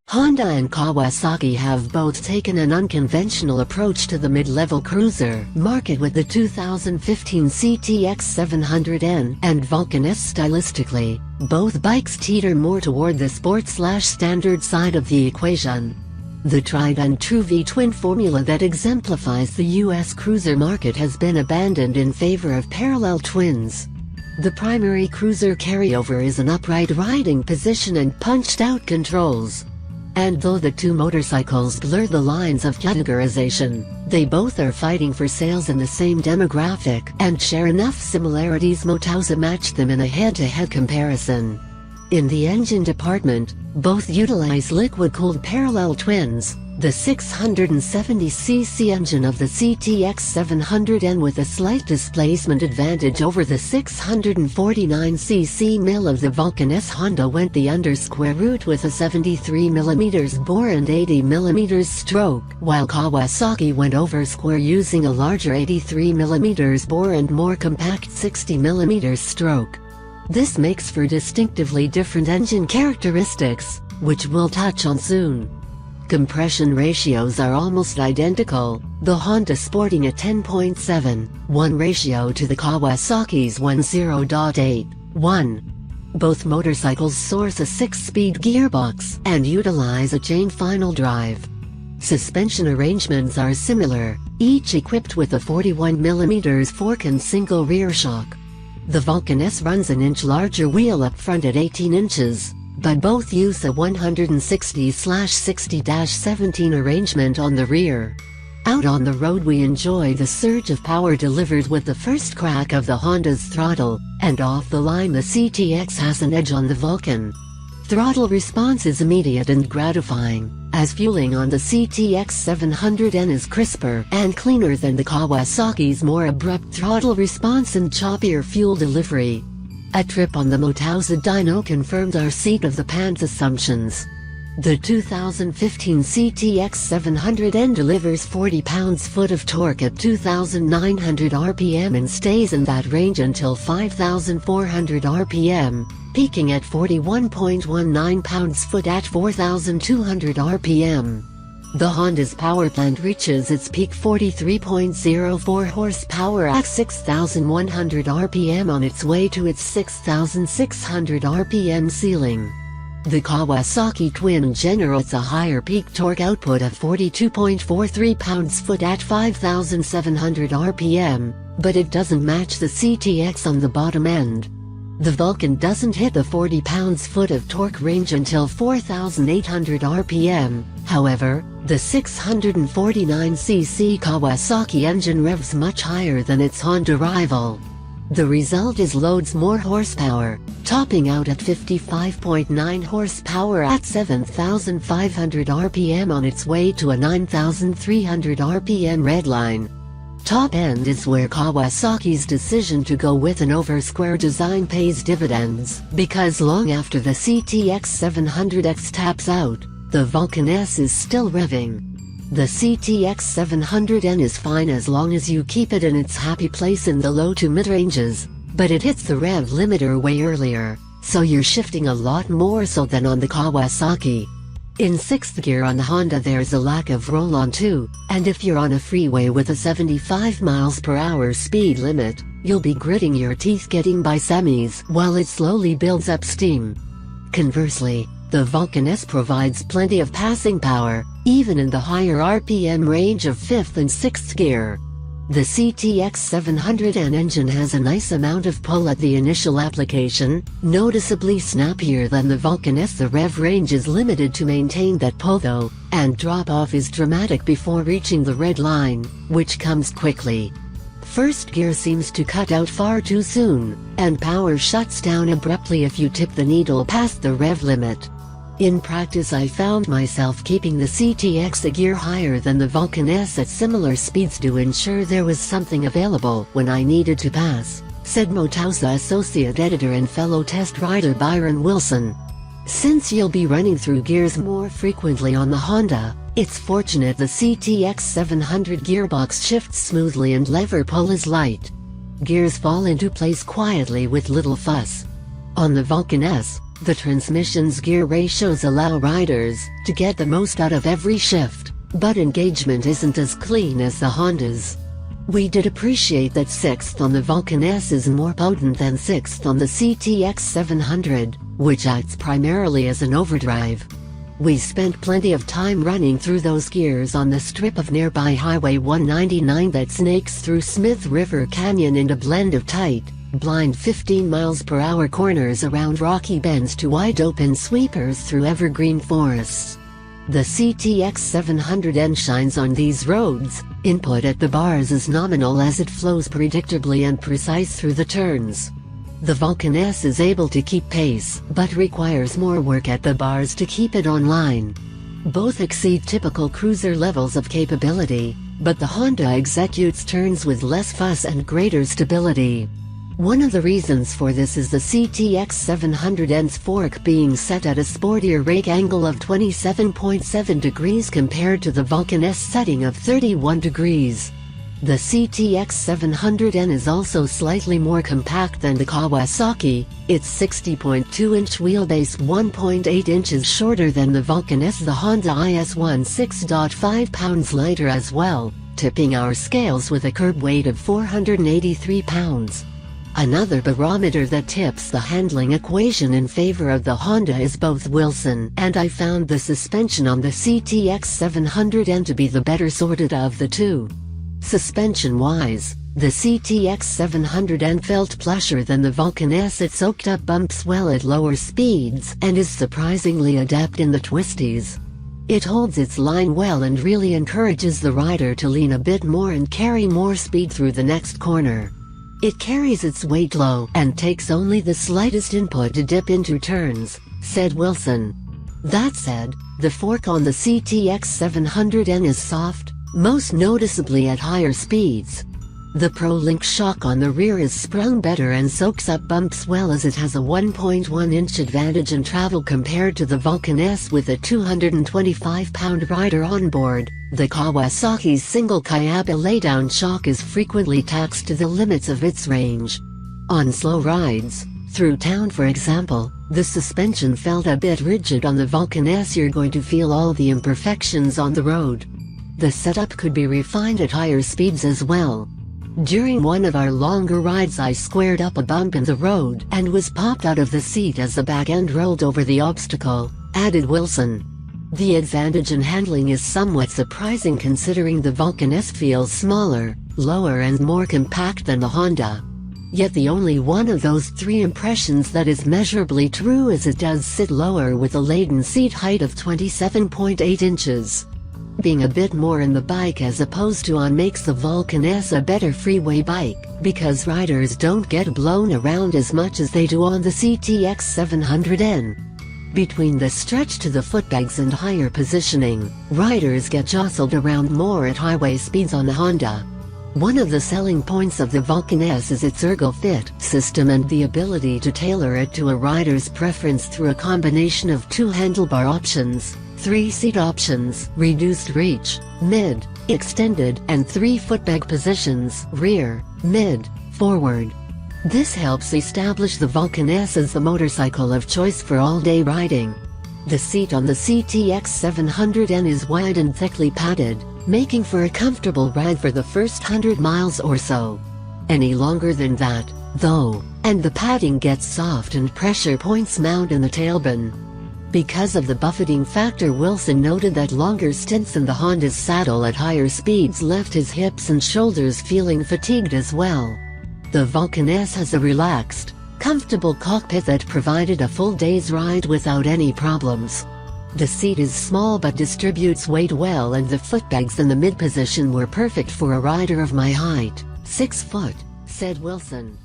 Honda and Kawasaki have both taken an unconventional approach to the mid-level cruiser market with the 2015 CTX700N and Vulcan S. Stylistically, both bikes teeter more toward the sport/standard side of the equation. The tried-and-true V-twin formula that exemplifies the US cruiser market has been abandoned in favor of parallel twins. The primary cruiser carryover is an upright riding position and punched-out controls. And though the two motorcycles blur the lines of categorization, they both are fighting for sales in the same demographic and share enough similarities to match them in a head-to-head comparison. In the engine department, both utilize liquid-cooled parallel twins, the 670cc engine of the CTX700N with a slight displacement advantage over the 649cc mill of the Vulcan S. Honda went the underscore route with a 73mm bore and 80mm stroke, while Kawasaki went over square using a larger 83mm bore and more compact 60mm stroke. This makes for distinctively different engine characteristics, which we'll touch on soon. Compression ratios are almost identical, the Honda sporting a 10.71 ratio to the Kawasaki's 10.81. Both motorcycles source a 6-speed gearbox and utilize a chain final drive. Suspension arrangements are similar, each equipped with a 41mm fork and single rear shock. The Vulcan S runs an inch larger wheel up front at 18 inches. But both use a 160/60-17 arrangement on the rear. Out on the road we enjoy the surge of power delivered with the first crack of the Honda's throttle, and off the line the CTX has an edge on the Vulcan. Throttle response is immediate and gratifying, as fueling on the CTX700N is crisper and cleaner than the Kawasaki's more abrupt throttle response and choppier fuel delivery. A trip on the Motausa dyno confirmed our seat-of-the-pants assumptions. The 2015 CTX700N delivers 40 pounds-foot of torque at 2,900 RPM and stays in that range until 5,400 RPM, peaking at 41.19 pounds-foot at 4,200 RPM. The Honda's powerplant reaches its peak 43.04 horsepower at 6,100 RPM on its way to its 6,600 RPM ceiling. The Kawasaki twin generates a higher peak torque output of 42.43 pounds-foot at 5,700 RPM, but it doesn't match the CTX on the bottom end. The Vulcan doesn't hit the 40 pounds-foot of torque range until 4,800 RPM, however, the 649cc Kawasaki engine revs much higher than its Honda rival. The result is loads more horsepower, topping out at 55.9 horsepower at 7,500 RPM on its way to a 9,300 RPM redline. Top end is where Kawasaki's decision to go with an over-square design pays dividends, because long after the CTX700X taps out, the Vulcan S is still revving. The CTX700N is fine as long as you keep it in its happy place in the low to mid-ranges, but it hits the rev limiter way earlier, so you're shifting a lot more so than on the Kawasaki. In 6th gear on the Honda there's a lack of roll-on too, and if you're on a freeway with a 75 mph speed limit, you'll be gritting your teeth getting by semis while it slowly builds up steam. Conversely, the Vulcan S provides plenty of passing power, even in the higher RPM range of 5th and 6th gear. The CTX700N engine has a nice amount of pull at the initial application, noticeably snappier than the Vulcan S. The rev range is limited to maintain that pull though, and drop-off is dramatic before reaching the red line, which comes quickly. First gear seems to cut out far too soon, and power shuts down abruptly if you tip the needle past the rev limit. In practice I found myself keeping the CTX a gear higher than the Vulcan S at similar speeds to ensure there was something available when I needed to pass, said Motausa associate editor and fellow test rider Byron Wilson. Since you'll be running through gears more frequently on the Honda, it's fortunate the CTX700 gearbox shifts smoothly and lever pull is light. Gears fall into place quietly with little fuss. On the Vulcan S, The transmission's gear ratios allow riders to get the most out of every shift, but engagement isn't as clean as the Honda's. We did appreciate that 6th on the Vulcan S is more potent than 6th on the CTX700, which acts primarily as an overdrive. We spent plenty of time running through those gears on the strip of nearby Highway 199 that snakes through Smith River Canyon in a blend of tight, blind 15 miles per hour corners around rocky bends to wide-open sweepers through evergreen forests. The CTX700N shines on these roads. Input at the bars is nominal as it flows predictably and precise through the turns. The Vulcan S is able to keep pace, but requires more work at the bars to keep it online. Both exceed typical cruiser levels of capability, but the Honda executes turns with less fuss and greater stability. One of the reasons for this is the CTX700N's fork being set at a sportier rake angle of 27.7 degrees compared to the Vulcan S setting of 31 degrees. The CTX700N is also slightly more compact than the Kawasaki, its 60.2-inch wheelbase 1.8 inches shorter than the Vulcan S. The Honda IS-1 6.5 pounds lighter as well, tipping our scales with a curb weight of 483 pounds. Another barometer that tips the handling equation in favor of the Honda is both Wilson and I found the suspension on the CTX700N to be the better sorted of the two. Suspension-wise, the CTX700N felt plusher than the Vulcan S. It soaked up bumps well at lower speeds and is surprisingly adept in the twisties. It holds its line well and really encourages the rider to lean a bit more and carry more speed through the next corner. It carries its weight low and takes only the slightest input to dip into turns, said Wilson. That said, the fork on the CTX700N is soft, most noticeably at higher speeds. The ProLink shock on the rear is sprung better and soaks up bumps well as it has a 1.1-inch advantage in travel compared to the Vulcan S with a 225-pound rider on board. The Kawasaki's single Kayaba laydown shock is frequently taxed to the limits of its range. On slow rides, through town for example, the suspension felt a bit rigid on the Vulcan S. You're going to feel all the imperfections on the road. The setup could be refined at higher speeds as well. During one of our longer rides I squared up a bump in the road and was popped out of the seat as the back end rolled over the obstacle, added Wilson. The advantage in handling is somewhat surprising considering the Vulcan S feels smaller, lower and more compact than the Honda. Yet the only one of those three impressions that is measurably true is it does sit lower with a laden seat height of 27.8 inches. Being a bit more in the bike as opposed to on makes the Vulcan S a better freeway bike, because riders don't get blown around as much as they do on the CTX700N. Between the stretch to the footpegs and higher positioning, riders get jostled around more at highway speeds on the Honda. One of the selling points of the Vulcan S is its Ergo Fit System and the ability to tailor it to a rider's preference through a combination of 2 handlebar options, 3 seat options, reduced reach, mid, extended, and 3 footpeg positions, rear, mid, forward. This helps establish the Vulcan S as the motorcycle of choice for all-day riding. The seat on the CTX700N is wide and thickly padded, making for a comfortable ride for the first 100 miles or so. Any longer than that, though, and the padding gets soft and pressure points mount in the tailbone. Because of the buffeting factor, Wilson noted that longer stints in the Honda's saddle at higher speeds left his hips and shoulders feeling fatigued as well. The Vulcan S has a relaxed, comfortable cockpit that provided a full day's ride without any problems. The seat is small but distributes weight well and the footpegs in the mid position were perfect for a rider of my height, 6 foot, said Wilson.